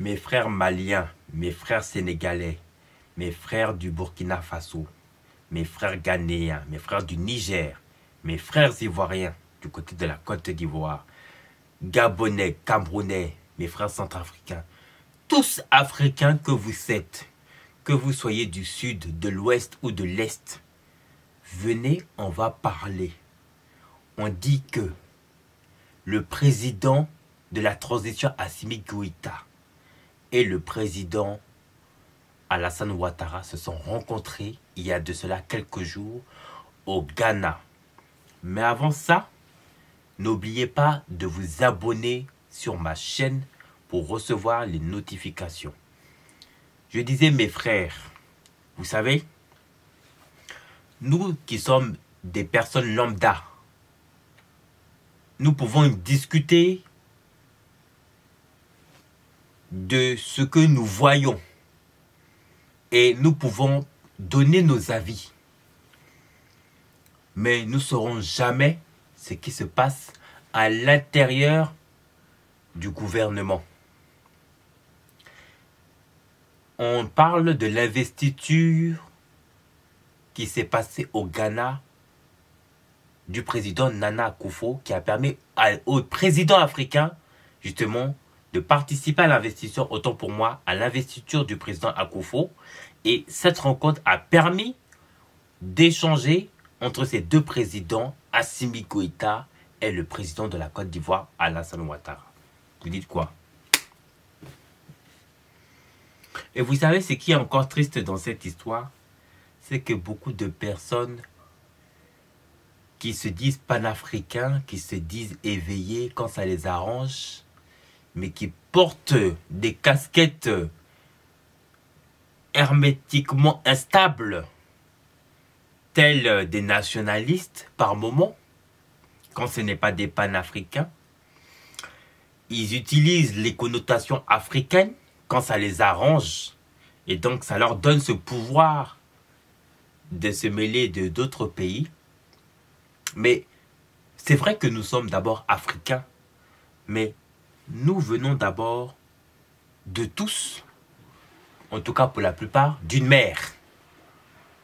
Mes frères maliens, mes frères sénégalais, mes frères du Burkina Faso, mes frères ghanéens, mes frères du Niger, mes frères ivoiriens du côté de la Côte d'Ivoire, gabonais, camerounais, mes frères centrafricains, tous africains que vous êtes, que vous soyez du sud, de l'ouest ou de l'est, venez, on va parler. On dit que le président de la transition Assimi Goïta et le président Alassane Ouattara se sont rencontrés il y a de cela quelques jours au Ghana. Mais avant ça, n'oubliez pas de vous abonner sur ma chaîne pour recevoir les notifications. Je disais mes frères, vous savez, nous qui sommes des personnes lambda, nous pouvons discuter de ce que nous voyons et nous pouvons donner nos avis. Mais nous ne saurons jamais ce qui se passe à l'intérieur du gouvernement. On parle de l'investiture qui s'est passée au Ghana du président Nana Akufo qui a permis au président africain justement de participer à l'investiture, autant pour moi, à l'investiture du président Akufo. Et cette rencontre a permis d'échanger entre ces deux présidents, Assimi Goïta et le président de la Côte d'Ivoire, Alassane Ouattara. Vous dites quoi? Et vous savez ce qui est encore triste dans cette histoire? C'est que beaucoup de personnes qui se disent panafricains, qui se disent éveillés quand ça les arrange, mais qui portent des casquettes hermétiquement instables, tels des nationalistes par moment, quand ce n'est pas des panafricains. Ils utilisent les connotations africaines quand ça les arrange, et donc ça leur donne ce pouvoir de se mêler de d'autres pays. Mais c'est vrai que nous sommes d'abord africains, mais nous venons d'abord de tous, en tout cas pour la plupart, d'une mère.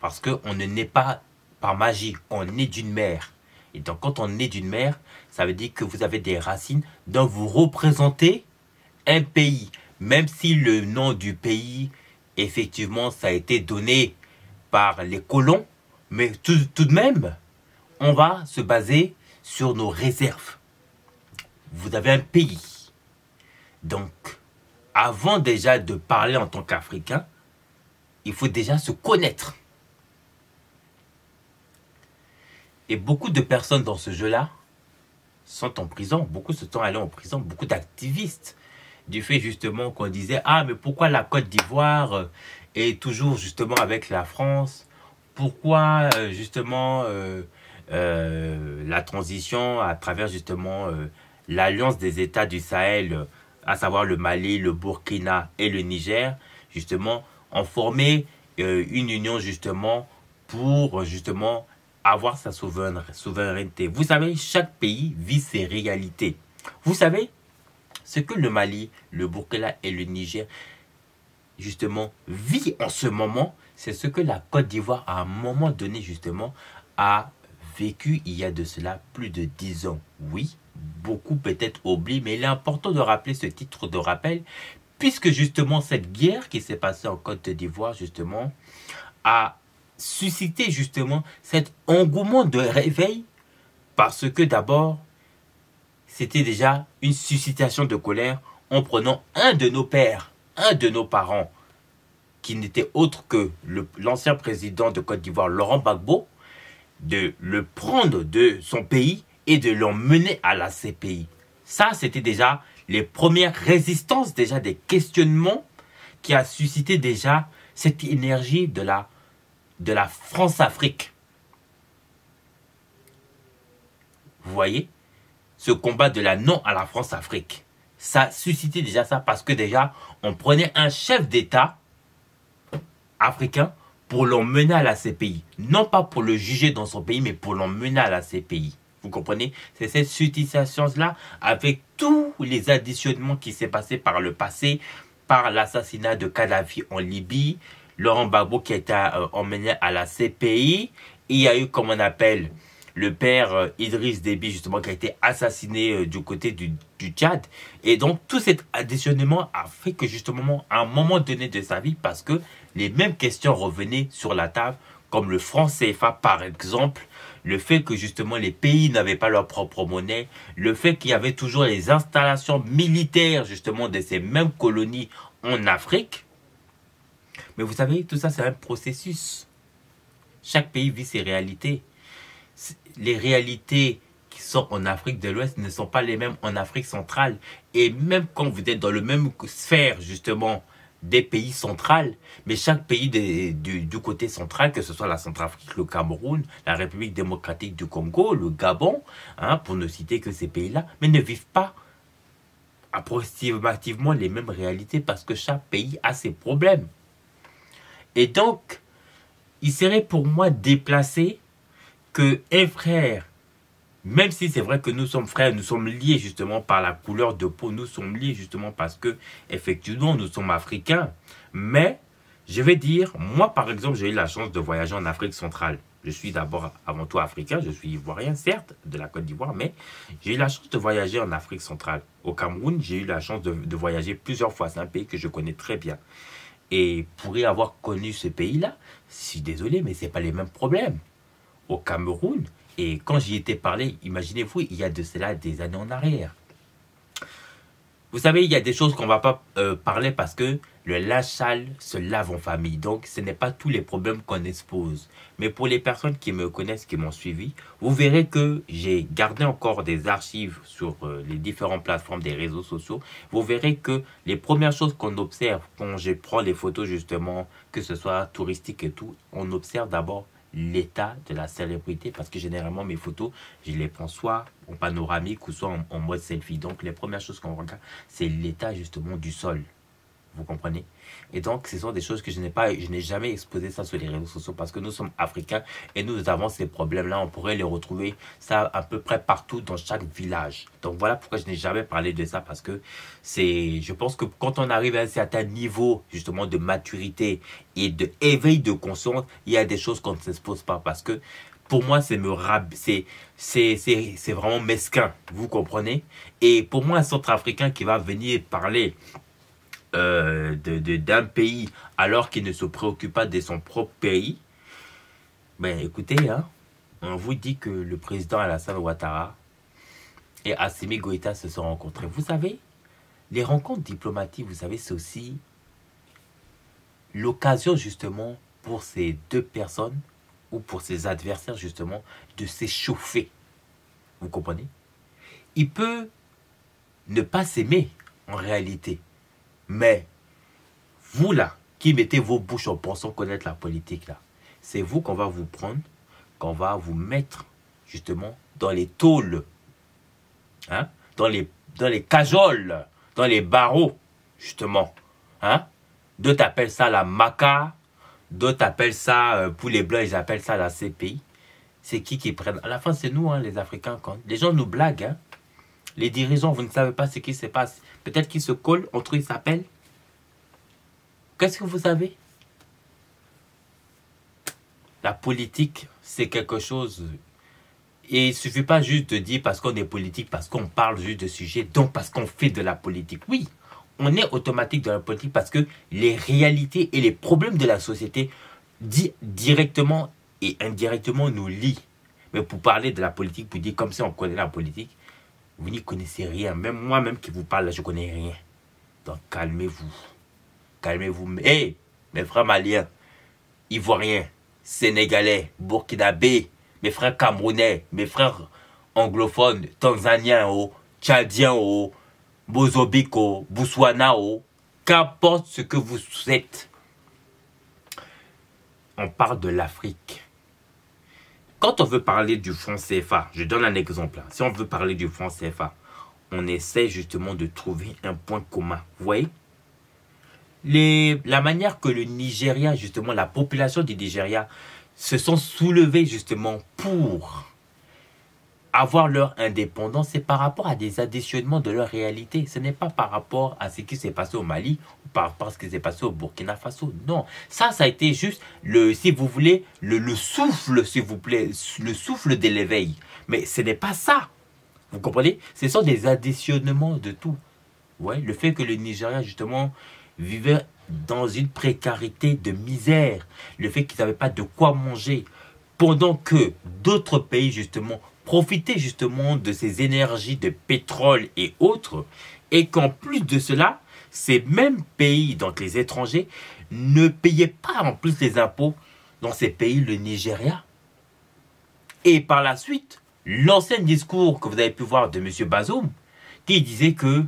Parce qu'on ne naît pas par magie, on est d'une mère. Et donc quand on est d'une mère, ça veut dire que vous avez des racines dont vous représentez un pays. Même si le nom du pays, effectivement, ça a été donné par les colons, mais tout de même, on va se baser sur nos réserves. Vous avez un pays. Donc, avant déjà de parler en tant qu'Africain, il faut déjà se connaître. Et beaucoup de personnes dans ce jeu-là sont en prison. Beaucoup se sont allés en prison. Beaucoup d'activistes. Du fait justement qu'on disait, ah mais pourquoi la Côte d'Ivoire est toujours justement avec la France? Pourquoi justement la transition à travers justement l'alliance des États du Sahel, à savoir le Mali, le Burkina et le Niger, justement, ont formé une union justement pour justement avoir sa souveraineté. Vous savez, chaque pays vit ses réalités. Vous savez, ce que le Mali, le Burkina et le Niger, justement, vit en ce moment, c'est ce que la Côte d'Ivoire, à un moment donné, justement, a vécu il y a de cela plus de 10 ans. Oui, beaucoup peut-être oublient, mais il est important de rappeler ce titre de rappel, puisque justement, cette guerre qui s'est passée en Côte d'Ivoire, justement, a suscité justement cet engouement de réveil, parce que d'abord, c'était déjà une suscitation de colère en prenant un de nos pères, un de nos parents, qui n'était autre que l'ancien président de Côte d'Ivoire, Laurent Gbagbo, de le prendre de son pays et de l'emmener à la CPI. Ça, c'était déjà les premières résistances, déjà des questionnements qui a suscité déjà cette énergie de la France-Afrique. Vous voyez? Ce combat de la non à la France-Afrique. Ça a suscité déjà ça parce que déjà, on prenait un chef d'État africain pour l'emmener à la CPI. Non pas pour le juger dans son pays, mais pour l'emmener à la CPI. Vous comprenez? C'est cette situation-là, avec tous les additionnements qui s'est passé par le passé, par l'assassinat de Kadhafi en Libye, Laurent Gbagbo qui a été emmené à la CPI. Il y a eu, comme on appelle, le père Idriss Déby, justement, qui a été assassiné du côté du Tchad. Et donc, tout cet additionnement a fait que, justement, à un moment donné de sa vie, parce que les mêmes questions revenaient sur la table, comme le franc CFA, par exemple, le fait que, justement, les pays n'avaient pas leur propre monnaie, le fait qu'il y avait toujours les installations militaires, justement, de ces mêmes colonies en Afrique. Mais vous savez, tout ça, c'est un processus. Chaque pays vit ses réalités. Les réalités qui sont en Afrique de l'Ouest ne sont pas les mêmes en Afrique centrale. Et même quand vous êtes dans le même sphère, justement, des pays centrales, mais chaque pays du côté central, que ce soit la Centrafrique, le Cameroun, la République démocratique du Congo, le Gabon, hein, pour ne citer que ces pays-là, mais ne vivent pas approximativement les mêmes réalités parce que chaque pays a ses problèmes. Et donc, il serait pour moi déplacé que un frère, même si c'est vrai que nous sommes frères, nous sommes liés justement par la couleur de peau, nous sommes liés justement parce que effectivement nous sommes africains, mais je vais dire, moi par exemple j'ai eu la chance de voyager en Afrique centrale. Je suis d'abord avant tout africain, je suis ivoirien certes, de la Côte d'Ivoire, mais j'ai eu la chance de voyager en Afrique centrale. Au Cameroun, j'ai eu la chance de voyager plusieurs fois, c'est un pays que je connais très bien. Et pour y avoir connu ce pays-là, je suis désolé, mais ce n'est pas les mêmes problèmes. Au Cameroun, et quand j'y étais parlé, imaginez-vous, il y a de cela des années en arrière. Vous savez, il y a des choses qu'on ne va pas parler parce que le linge sale se lave en famille. Donc, ce n'est pas tous les problèmes qu'on expose. Mais pour les personnes qui me connaissent, qui m'ont suivi, vous verrez que j'ai gardé encore des archives sur les différentes plateformes des réseaux sociaux. Vous verrez que les premières choses qu'on observe quand je prends les photos justement, que ce soit touristique et tout, on observe d'abord l'état de la célébrité parce que généralement mes photos je les prends soit en panoramique ou soit en mode selfie. Donc les premières choses qu'on regarde c'est l'état justement du sol, vous comprenez. Et donc ce sont des choses que je n'ai jamais exposé ça sur les réseaux sociaux parce que nous sommes africains et nous avons ces problèmes là, on pourrait les retrouver ça à peu près partout dans chaque village. Donc voilà pourquoi je n'ai jamais parlé de ça parce que je pense que quand on arrive à un certain niveau justement de maturité et de éveil de conscience, il y a des choses qu'on ne s'expose pas parce que pour moi, c'est vraiment mesquin, vous comprenez. Et pour moi, un centrafricain qui va venir parler d'un pays alors qu'il ne se préoccupe pas de son propre pays, ben écoutez, hein, on vous dit que le président Alassane Ouattara et Assimi Goïta se sont rencontrés. Vous savez, les rencontres diplomatiques, vous savez, c'est aussi l'occasion justement pour ces deux personnes ou pour ses adversaires justement de s'échauffer. Vous comprenez? Il peut ne pas s'aimer en réalité. Mais vous là, qui mettez vos bouches en pensant connaître la politique là, c'est vous qu'on va vous prendre, qu'on va vous mettre justement dans les tôles, hein, dans les cajoles, dans les barreaux justement. Hein. D'autres appellent ça la maca, d'autres appellent ça, pour les blancs ils appellent ça la CPI. C'est qui prennent? À la fin c'est nous hein, les Africains. Quand les gens nous blaguent, hein. Les dirigeants, vous ne savez pas ce qui se passe. Peut-être qu'ils se collent, entre eux ils s'appellent. Qu'est-ce que vous savez? La politique, c'est quelque chose. Et il ne suffit pas juste de dire parce qu'on est politique, parce qu'on parle juste de sujets, donc parce qu'on fait de la politique. Oui, on est automatique dans la politique parce que les réalités et les problèmes de la société directement et indirectement nous lient. Mais pour parler de la politique, pour dire comme si on connaît la politique, vous n'y connaissez rien. Même moi-même qui vous parle, je ne connais rien. Donc calmez-vous. Calmez-vous. Hé, mes frères maliens, ivoiriens, sénégalais, burkinabés, mes frères camerounais, mes frères anglophones, tanzaniens, tchadiens, mozambique, Botswana, qu'importe ce que vous êtes. On parle de l'Afrique. Quand on veut parler du franc CFA, je donne un exemple. Si on veut parler du franc CFA, on essaie justement de trouver un point commun. Vous voyez? La manière que le Nigeria, justement, la population du Nigeria se sont soulevés justement pour avoir leur indépendance, c'est par rapport à des additionnements de leur réalité. Ce n'est pas par rapport à ce qui s'est passé au Mali ou par rapport à ce qui s'est passé au Burkina Faso. Non, ça a été juste, si vous voulez, le souffle, s'il vous plaît, le souffle de l'éveil. Mais ce n'est pas ça. Vous comprenez? Ce sont des additionnements de tout. Ouais, le fait que le Nigeria, justement, vivait dans une précarité de misère. Le fait qu'ils n'avaient pas de quoi manger. Pendant que d'autres pays, justement, profitaient justement de ces énergies de pétrole et autres. Et qu'en plus de cela, ces mêmes pays, donc les étrangers, ne payaient pas en plus les impôts dans ces pays, le Nigeria. Et par la suite, l'ancien discours que vous avez pu voir de M. Bazoum, qui disait que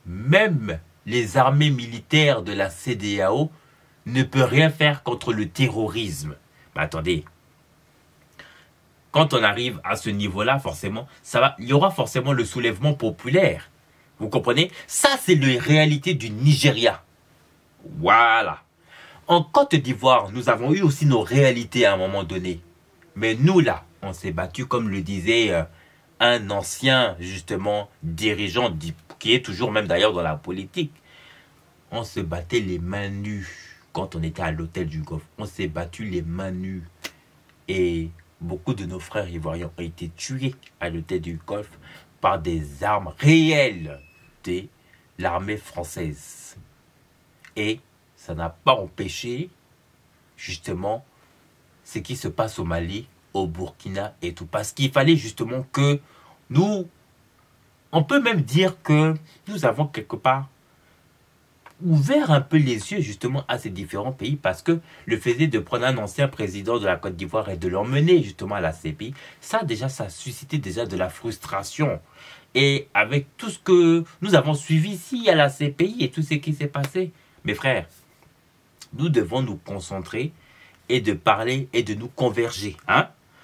même les armées militaires de la CEDEAO ne peuvent rien faire contre le terrorisme. Mais attendez, quand on arrive à ce niveau-là, forcément, il y aura forcément le soulèvement populaire. Vous comprenez? Ça, c'est la réalité du Nigeria. Voilà. En Côte d'Ivoire, nous avons eu aussi nos réalités à un moment donné. Mais nous, là, on s'est battu, comme le disait un ancien, justement, dirigeant, qui est toujours même d'ailleurs dans la politique. On se battait les mains nues quand on était à l'hôtel du Golfe. On s'est battu les mains nues. Et beaucoup de nos frères ivoiriens ont été tués à l'hôtel du Golfe par des armes réelles de l'armée française. Et ça n'a pas empêché, justement, ce qui se passe au Mali, au Burkina et tout. Parce qu'il fallait justement que nous, on peut même dire que nous avons quelque part ouvert un peu les yeux justement à ces différents pays, parce que le fait de prendre un ancien président de la Côte d'Ivoire et de l'emmener justement à la CPI, ça déjà, ça a suscité déjà de la frustration. Et avec tout ce que nous avons suivi ici à la CPI et tout ce qui s'est passé, mes frères, nous devons nous concentrer et de parler et de nous converger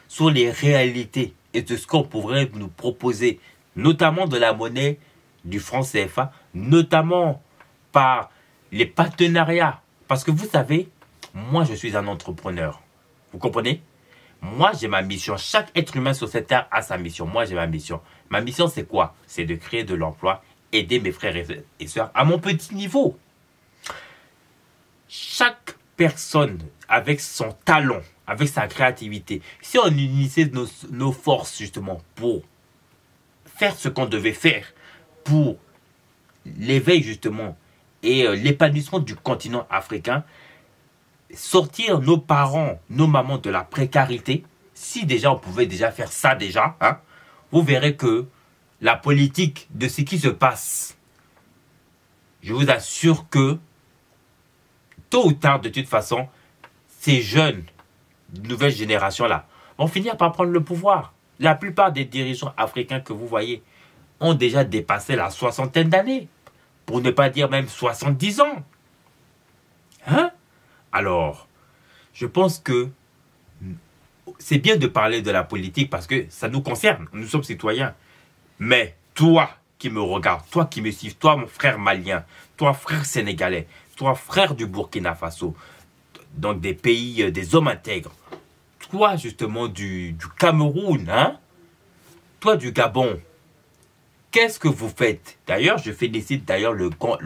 sur les réalités et de ce qu'on pourrait nous proposer, notamment de la monnaie du franc CFA, notamment par les partenariats. Parce que vous savez, moi je suis un entrepreneur. Vous comprenez? Moi j'ai ma mission. Chaque être humain sur cette terre a sa mission. Moi j'ai ma mission. Ma mission c'est quoi? C'est de créer de l'emploi, aider mes frères et sœurs à mon petit niveau. Chaque personne avec son talent, avec sa créativité, si on unissait nos forces justement pour faire ce qu'on devait faire, pour l'éveil justement et l'épanouissement du continent africain, sortir nos parents, nos mamans de la précarité, si déjà on pouvait déjà faire ça déjà, vous verrez que la politique de ce qui se passe, je vous assure que tôt ou tard, de toute façon, ces jeunes, nouvelles générations-là, vont finir par prendre le pouvoir. La plupart des dirigeants africains que vous voyez ont déjà dépassé la soixantaine d'années, pour ne pas dire même 70 ans. Alors, je pense que c'est bien de parler de la politique parce que ça nous concerne, nous sommes citoyens. Mais toi qui me regardes, toi qui me suis, toi mon frère malien, toi frère sénégalais, toi frère du Burkina Faso, donc des pays, des hommes intègres, toi justement du Cameroun, toi du Gabon, qu'est-ce que vous faites? D'ailleurs, je félicite d'ailleurs le gars